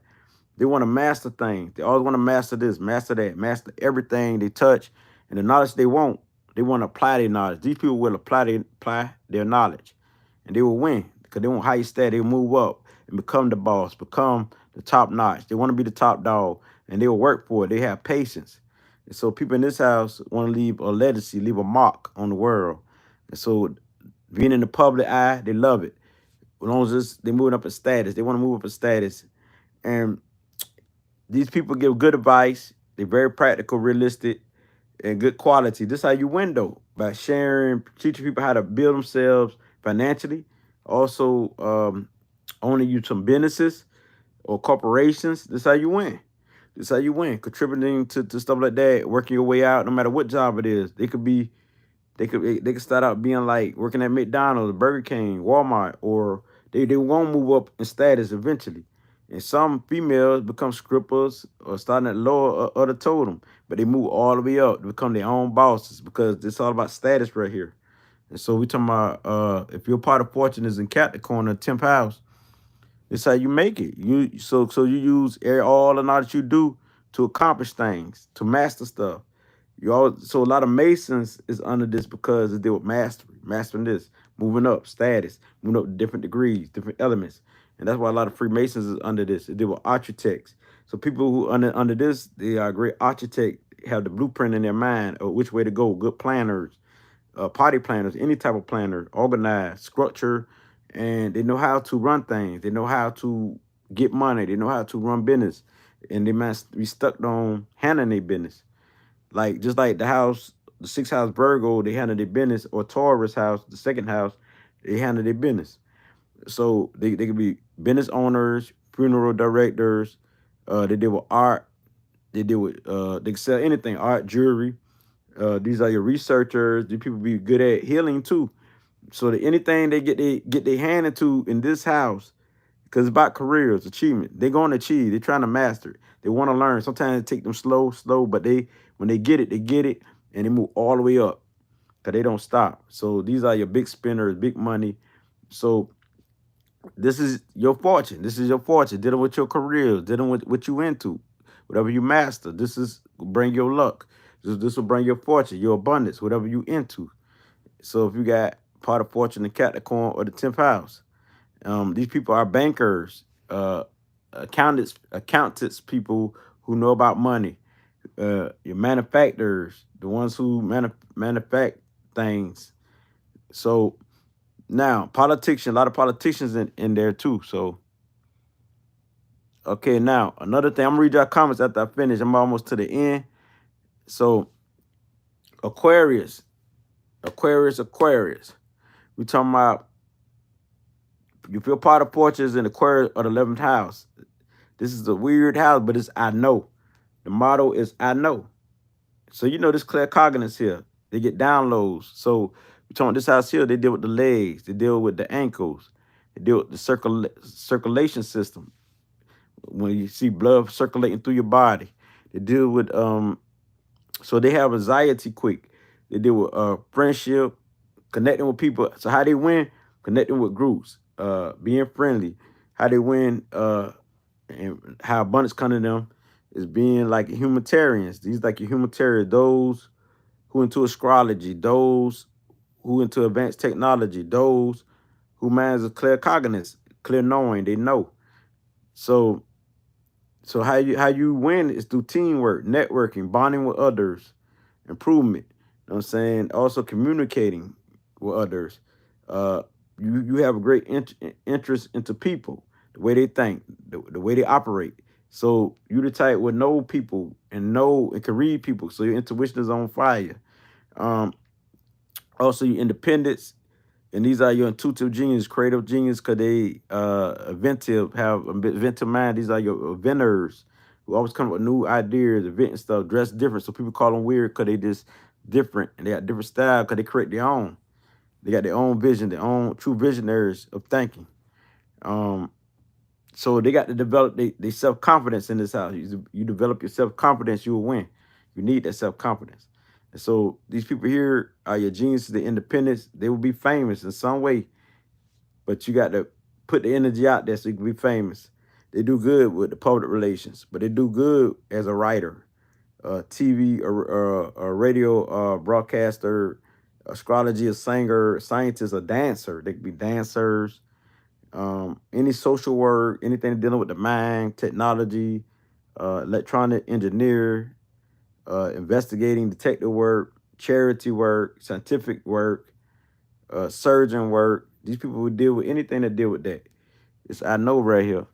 They want to master things. They always want to master this, master that, master everything they touch. And the knowledge they want to apply their knowledge. These people will apply their knowledge. And they will win because they want higher stat. They will move up and become the boss, become the top notch. They want to be the top dog. And they will work for it. They have patience. And so people in this house want to leave a legacy, leave a mark on the world. And so being in the public eye, they love it. As long as they're moving up in status. They want to move up in status. And these people give good advice. They're very practical, realistic, and good quality. This is how you win, though, by sharing, teaching people how to build themselves financially. Also, owning you some businesses or corporations. This is how you win. This is how you win. Contributing to stuff like that, working your way out, no matter what job it is. They could start out being like working at McDonald's, Burger King, Walmart, or they won't move up in status eventually. And some females become strippers or starting at lower of the totem, but they move all the way up to become their own bosses because it's all about status right here. And so we talking about if your part of fortune is in Capricorn or 10th house, this how you make it. So you use all the knowledge you do to accomplish things, to master stuff. So a lot of Masons is under this because they with mastery, mastering this, moving up status, moving up different degrees, different elements. And that's why a lot of Freemasons is under this. They were architects. So people who under this, they are great architect, have the blueprint in their mind of which way to go. Good planners, party planners, any type of planner, organized, structure, and they know how to run things. They know how to get money. They know how to run business, and they must be stuck on handling their business. Like just like the house, the sixth house Virgo, they handle their business, or Taurus house, the second house, they handle their business. So they could be business owners, funeral directors. They deal with art. They deal with they can sell anything, art, jewelry. These are your researchers. These people be good at healing too. So that anything they get their hand into in this house, because it's about careers, achievement. They're going to achieve. They're trying to master it. They want to learn. Sometimes it take them slow, but when they get it, and they move all the way up because they don't stop. So these are your big spenders, big money. So this is your fortune. This is your fortune. Dealing with your career, dealing with what you into, whatever you master. This is bring your luck. This will bring your fortune, your abundance, whatever you into. So if you got part of fortune in Capricorn or the 10th house, these people are bankers, accountants, people who know about money, your manufacturers, the ones who manufacture things. So now politicians, a lot of politicians in there too. So okay, now another thing, I'm gonna read your comments after I finish. I'm almost to the end. So Aquarius, Aquarius. We talking about you feel part of fortunes in Aquarius or the 11th house. This is a weird house, but it's I know. The motto is I know. So you know this clear cognizance here. They get downloads. So we talking this house here, they deal with the legs, they deal with the ankles, they deal with the circulation system. When you see blood circulating through your body, they deal with so they have anxiety quick. They deal with friendship, connecting with people. So how they win? Connecting with groups, being friendly. How they win, and how abundance come to them is being like humanitarians. These like your humanitarians, those who into astrology, those who into advanced technology, those who minds a clear cognizance, clear knowing, they know. So how you win is through teamwork, networking, bonding with others, improvement. You know what I'm saying? Also communicating with others. Uh, you have a great interest into people, the way they think, the way they operate. So you the type would know people and can read people. So your intuition is on fire. Um, Also your independence, and these are your intuitive genius, creative genius, because they inventive, have a inventive mind. These are your inventors who always come up with new ideas, inventing stuff, dress different. So people call them weird because they just different and they got different style because they create their own. They got their own vision, their own true visionaries of thinking. Um, so they got to develop they self-confidence in this house. You develop your self-confidence, you will win. You need that self-confidence. And so these people here are your geniuses, the independents. They will be famous in some way, but you got to put the energy out there so you can be famous. They do good with the public relations, but they do good as a writer, TV or radio broadcaster, astrology, a singer, scientist, a dancer. They could be dancers, any social work, anything dealing with the mind, technology, electronic engineer, investigating detective work, charity work, scientific work, surgeon work. These people who deal with anything that deal with that. It's I know right here.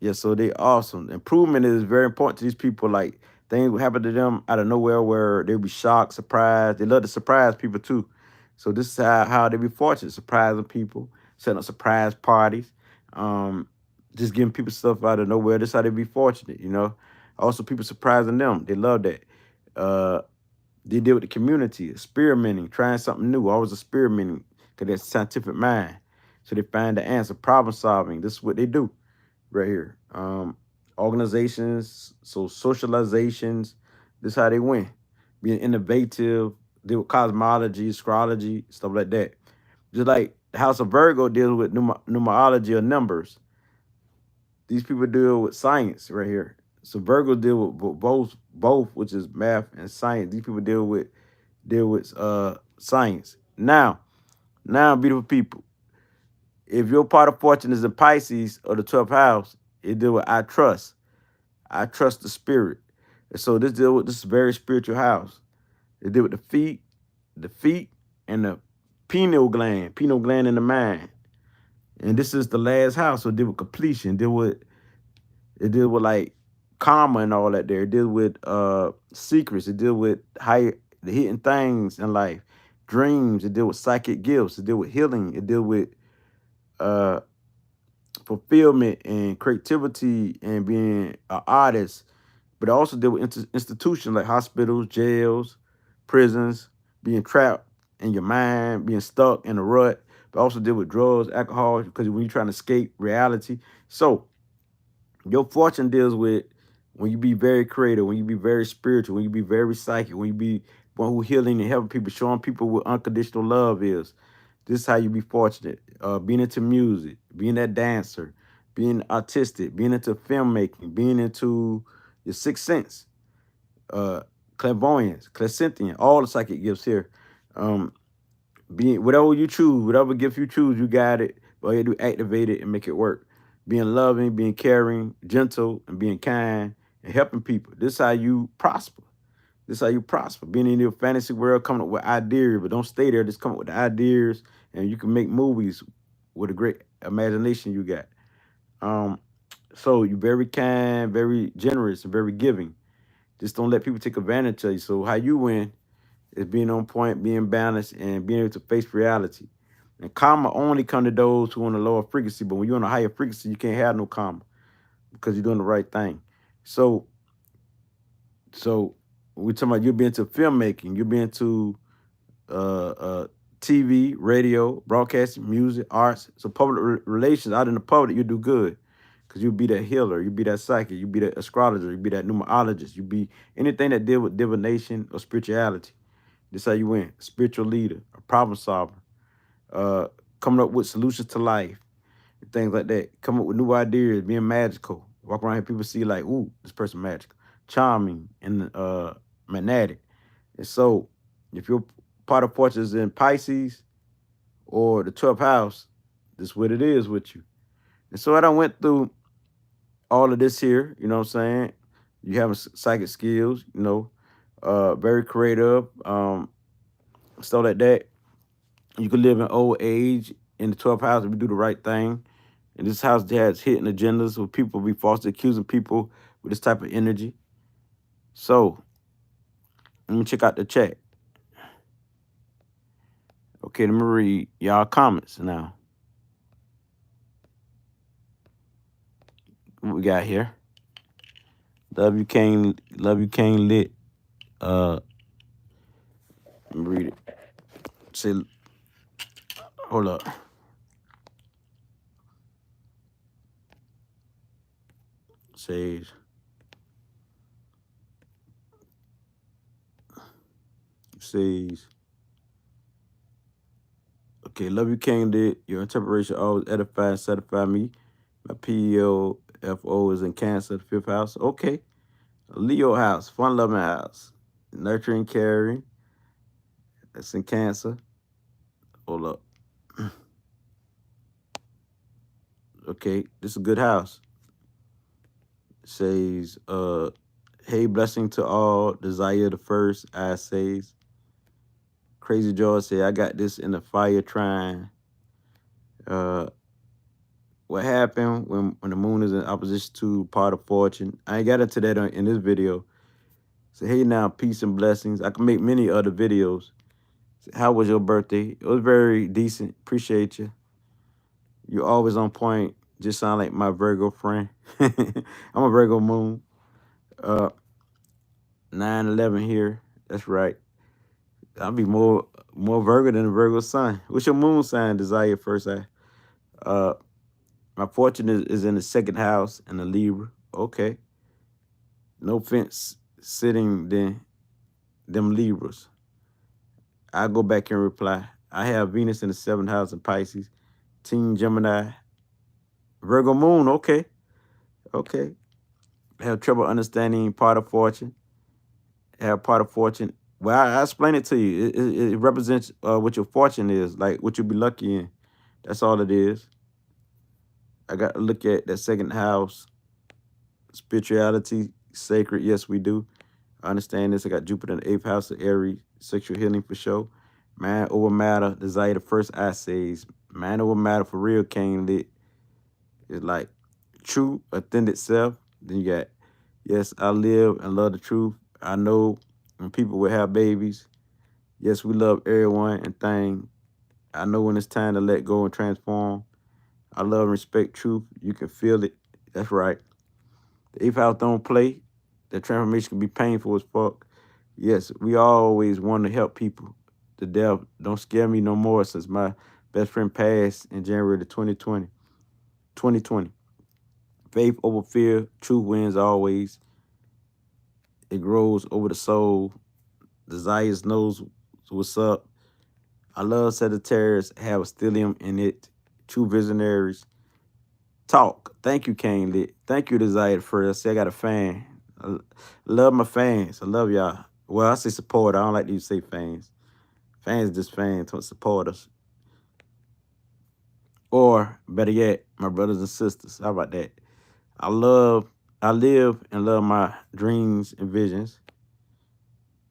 Yeah, so they awesome. Improvement is very important to these people. Like things will happen to them out of nowhere where they'll be shocked, surprised. They love to surprise people too. So this is how they be fortunate, surprising people, setting up surprise parties, um, just giving people stuff out of nowhere. This is how they be fortunate, you know. Also, people surprising them. They love that. Uh, they deal with the community, experimenting, trying something new, always experimenting, because that's scientific mind. So they find the answer, problem solving. This is what they do right here. Organizations, so socializations, this is how they win. Being innovative, deal with cosmology, astrology, stuff like that. Just like the House of Virgo deals with numerology or numbers. These people deal with science right here. So Virgo deal with both, which is math and science. These people deal with science. Now, beautiful people, if your part of fortune is in Pisces or the 12th house, it deal with I trust. I trust the spirit. And so this deal with this very spiritual house. It deal with the feet, and the pineal gland in the mind. And this is the last house. So it deal with completion. It deal with like karma and all that there. It deal with secrets. It deal with the hidden things in life. Dreams. It deal with psychic gifts. It deal with healing. It deal with uh fulfillment and creativity and being an artist. But it also deal with institutions like hospitals, jails, prisons, being trapped in your mind, being stuck in a rut. But also deal with drugs, alcohol, because when you're trying to escape reality. So your fortune deals with when you be very creative, when you be very spiritual, when you be very psychic, when you be one who healing and helping people, showing people what unconditional love is. This is how you be fortunate. Being into music, being that dancer, being artistic, being into filmmaking, being into your sixth sense, clairvoyance, clairsentient, all the psychic gifts here. Being whatever you choose, whatever gift you choose, you got it. All you do, activate it and make it work. Being loving, being caring, gentle, and being kind and helping people. This is how you prosper. This is how you prosper. Being in your fantasy world, coming up with ideas, but don't stay there. Just come up with the ideas, and you can make movies with a great imagination you got. So you're very kind, very generous, and very giving. Just don't let people take advantage of you. So how you win is being on point, being balanced, and being able to face reality. And karma only come to those who are on a lower frequency. But when you're on a higher frequency, you can't have no karma because you're doing the right thing. So we're talking about you being into filmmaking, you being into TV, radio, broadcasting, music, arts. So public relations, out in the public, you do good. Because you'll be that healer, you be that psychic, you be that astrologer, you be that numerologist, you be anything that deal with divination or spirituality. This how you win. Spiritual leader, a problem solver, coming up with solutions to life, and things like that. Coming up with new ideas, being magical. Walk around here, people see like, ooh, this person magical, charming, and magnetic. And so, if your part of fortune is in Pisces or the 12th house, this is what it is with you. And so I went through all of this here, you know what I'm saying? You have psychic skills, you know, very creative, stuff like that. You can live in old age in the 12th house if you do the right thing. And this house has hidden agendas where people be falsely accusing people with this type of energy. So, let me check out the chat. Okay, let me read y'all comments now. What we got here? Love you King lit. Let me read it. Say, hold up. Says, okay, love you King lit. Your interpretation always edify and satisfy me. My PLFO is in Cancer, the 5th house. Okay. Leo house, fun loving house. Nurturing, caring. That's in Cancer. Hold up. Okay, this is a good house. It says, hey, blessing to all. Desire the first, I says. Crazy George say, I got this in the fire trying. What happened when the moon is in opposition to part of fortune? I ain't got into that in this video. So, hey now, peace and blessings. I can make many other videos. So, how was your birthday? It was very decent. Appreciate you. You're always on point. Just sound like my Virgo friend. I'm a Virgo moon. 9/11 here. That's right. I'll be more Virgo than a Virgo sun. What's your moon sign? Desire first eye. My fortune is in the 2nd house in the Libra. Okay. No fence sitting them Libras. I'll go back and reply. I have Venus in the 7th house in Pisces. Team Gemini. Virgo moon. Okay. Okay. I have trouble understanding part of fortune. Have part of fortune. Well, I explain it to you. It represents what your fortune is, like what you'll be lucky in. That's all it is. I got to look at that 2nd house Spirituality, sacred, yes, we do. I understand this. I got Jupiter in the 8th house of Aries, sexual healing for sure. Man over matter, desire the first I says. Man over matter for real came lit. It's like true, authentic self. Then you got, yes, I live and love the truth. I know when people will have babies. Yes, we love everyone and thing. I know when it's time to let go and transform. I love and respect truth. You can feel it. That's right. The 8th house don't play. The transformation can be painful as fuck. Yes, we always want to help people. The devil don't scare me no more since my best friend passed in January of 2020. 2020. Faith over fear. Truth wins always. It grows over the soul. Desires knows what's up. I love Sagittarius. Have a stellium in it. True visionaries. Talk. Thank you, Kane Lit. Thank you, Desired First. I got a fan. I love my fans. I love y'all. Well, I say support. I don't like to say fans. Fans just fans, don't support us. Or better yet, my brothers and sisters. How about that? I live and love my dreams and visions.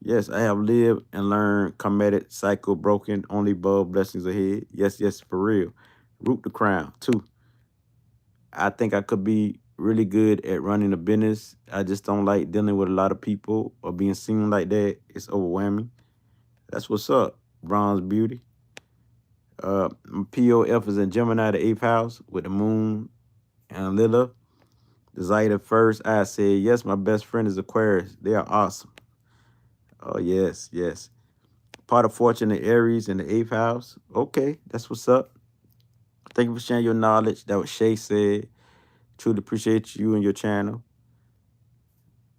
Yes, I have lived and learned, committed, cycle, broken, only above, blessings ahead. Yes, yes, for real. Root the crown, too. I think I could be really good at running a business. I just don't like dealing with a lot of people or being seen like that. It's overwhelming. That's what's up, Bronze Beauty. POF is in Gemini, the 8th house, with the moon and Lilith. Desire the first. I said, yes, my best friend is Aquarius. They are awesome. Oh, yes, yes. Part of fortune in Aries in the 8th house. Okay, that's what's up. Thank you for sharing your knowledge. That was Shay said. Truly appreciate you and your channel.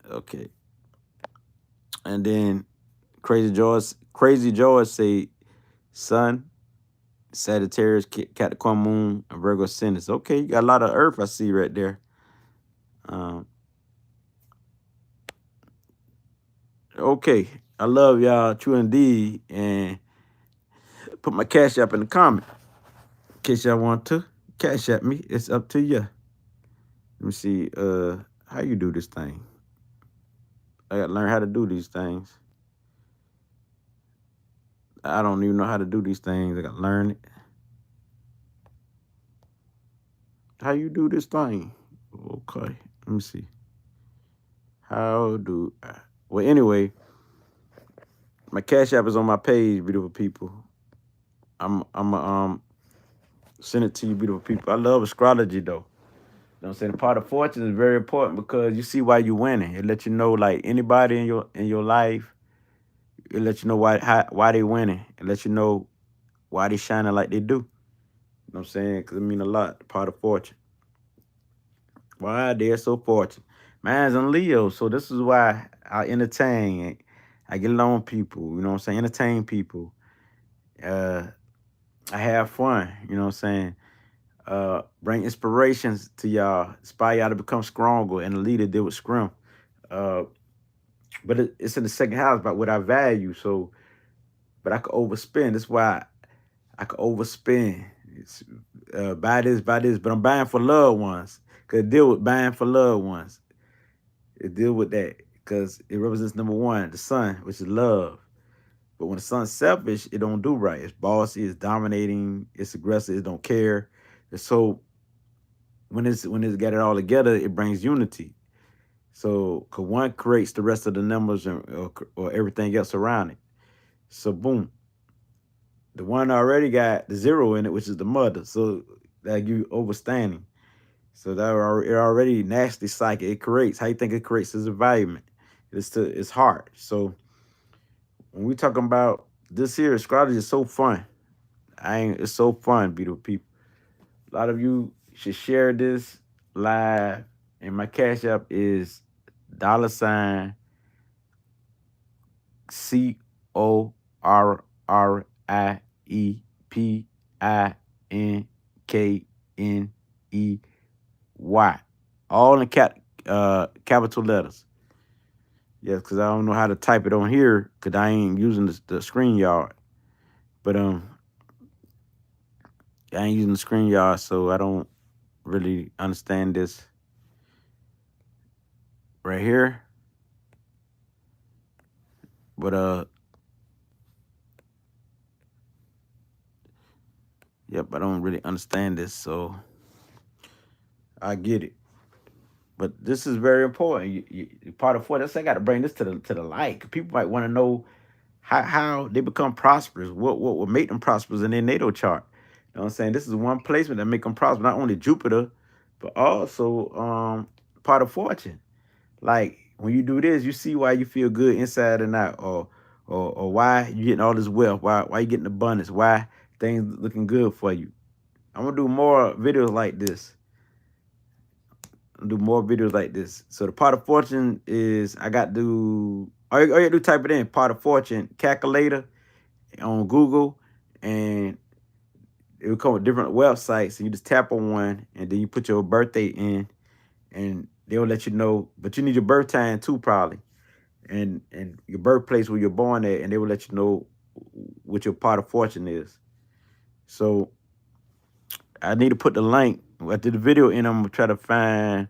Okay. And then Crazy George say, Sun, Sagittarius, Capricorn Moon, and Virgo Ascendant. Okay, you got a lot of Earth I see right there. Okay, I love y'all, true indeed, and put my cash app in the comment in case y'all want to cash at me. It's up to you. Let me see, how you do this thing. I gotta learn how to do these things. I don't even know how to do these things. I gotta learn it. How you do this thing? Okay, let me see. How do I? Well, anyway, my cash app is on my page, beautiful people. I'm send it to you, beautiful people. I love astrology though. You know what I'm saying? The part of fortune is very important because you see why you winning. It lets you know, like anybody in your life, it lets you know why they winning. It lets you know why they shining like they do. You know what I'm saying? Because it mean a lot. The part of fortune. Why they're so fortunate. Mine's in Leo, so this is why I entertain. I get along with people. You know what I'm saying? Entertain people. I have fun. You know what I'm saying? Bring inspirations to y'all, inspire y'all to become stronger, and the leader did with Scrum. Uh, but it's in the second house about what I value. So, but I could overspend. That's why I could overspend. It's, buy this, but I'm buying for loved ones. Cause it deal with buying for loved ones. It deal with that because it represents number one, the sun, which is love. But when the sun's selfish, it don't do right. It's bossy, it's dominating, it's aggressive, it don't care. And so when it's got it all together, it brings unity. So, cause one creates the rest of the numbers or everything else around it. So, boom, the one already got the zero in it, which is the mother. So that you overstanding. So that it already nasty psychic. It creates. How you think it creates this environment? It's hard. So when we talking about this here, astrology is so fun. It's so fun, beautiful people. A lot of you should share this live. And my cash app is $ CORRIEPINKNEY. All in capital letters. Yes, because I don't know how to type it on here because I ain't using the screen yard. But I ain't using the screen yard, so I don't really understand this. right here. But yep, I don't really understand this, so I get it. But this is very important. Part of 4. That's I got to bring this to the light. People might want to know how they become prosperous. What will make them prosperous in their natal chart? You know what I'm saying? This is one placement that make them prosper. Not only Jupiter, but also part of fortune. Like when you do this, you see why you feel good inside and out, or why you getting all this wealth, why you getting abundance, why things looking good for you. I'm gonna do more videos like this. Do more videos like this. So the part of fortune is I got to all you do type it in part of fortune calculator on Google, and it will come with different websites, and you just tap on one, and then you put your birthday in, and they'll let you know. But you need your birth time too, probably, and your birthplace where you're born at, and they will let you know what your part of fortune is. So I need to put the link after the video in. I'm gonna try to find.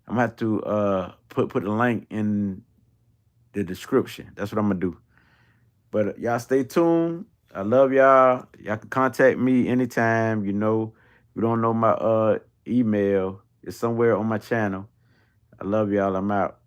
I'm gonna have to put the link in the description. That's what I'm gonna do. But y'all stay tuned. I love y'all. Y'all can contact me anytime. You know, if you don't know my email, it's somewhere on my channel. I love y'all. I'm out.